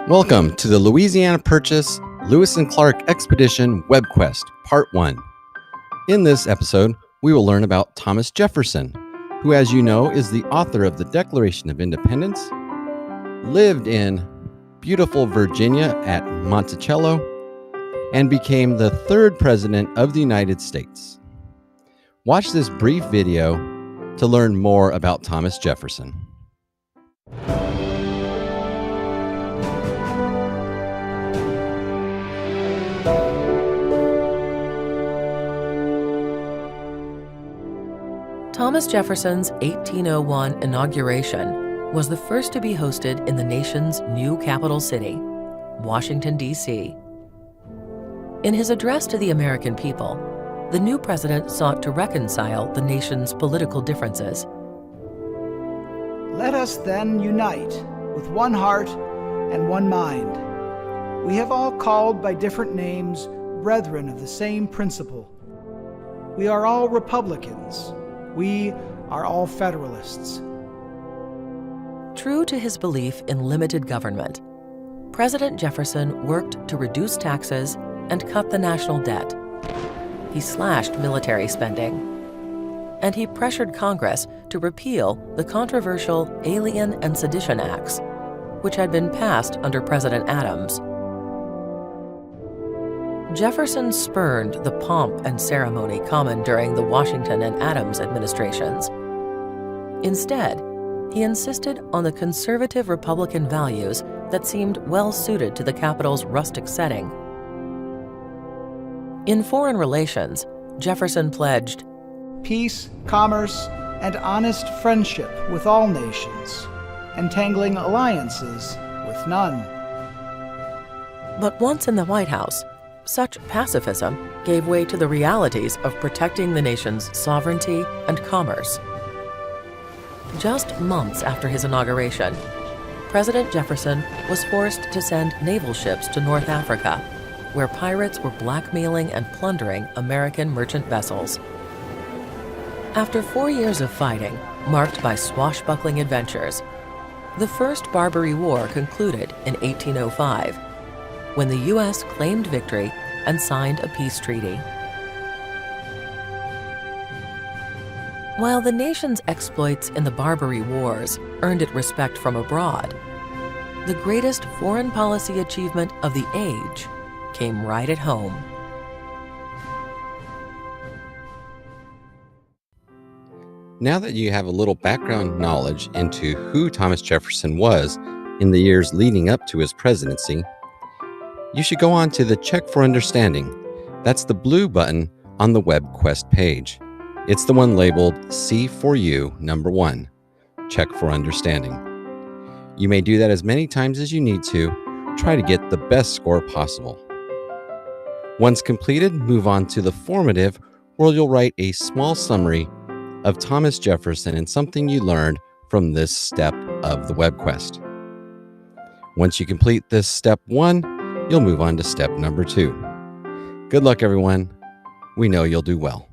Welcome to the Louisiana Purchase Lewis and Clark Expedition Webquest, Part 1. In this episode, we will learn about Thomas Jefferson, who, as you know, is the author of the Declaration of Independence, lived in beautiful Virginia at Monticello, and became the third president of the United States. Watch this brief video to learn more about Thomas Jefferson. Thomas Jefferson's 1801 inauguration was the first to be hosted in the nation's new capital city, Washington, D.C. In his address to the American people, the new president sought to reconcile the nation's political differences. Let us then unite with one heart and one mind. We have all called by different names brethren of the same principle. We are all Republicans. We are all Federalists. True to his belief in limited government, President Jefferson worked to reduce taxes and cut the national debt. He slashed military spending, and he pressured Congress to repeal the controversial Alien and Sedition Acts, which had been passed under President Adams. Jefferson spurned the pomp and ceremony common during the Washington and Adams administrations. Instead, he insisted on the conservative Republican values that seemed well-suited to the capital's rustic setting. In foreign relations, Jefferson pledged peace, commerce, and honest friendship with all nations, entangling alliances with none. But once in the White House, such pacifism gave way to the realities of protecting the nation's sovereignty and commerce. Just months after his inauguration, President Jefferson was forced to send naval ships to North Africa, where pirates were blackmailing and plundering American merchant vessels. After 4 years of fighting, marked by swashbuckling adventures, the First Barbary War concluded in 1805, when the U.S. claimed victory and signed a peace treaty. While the nation's exploits in the Barbary Wars earned it respect from abroad, the greatest foreign policy achievement of the age came right at home. Now that you have a little background knowledge into who Thomas Jefferson was in the years leading up to his presidency, you should go on to the Check for Understanding. That's the blue button on the Webquest page. It's the one labeled C4U number 1, Check for Understanding. You may do that as many times as you need to. Try to get the best score possible. Once completed, move on to the formative, where you'll write a small summary of Thomas Jefferson and something you learned from this step of the Webquest. Once you complete this step 1, you'll move on to step number 2. Good luck, everyone. We know you'll do well.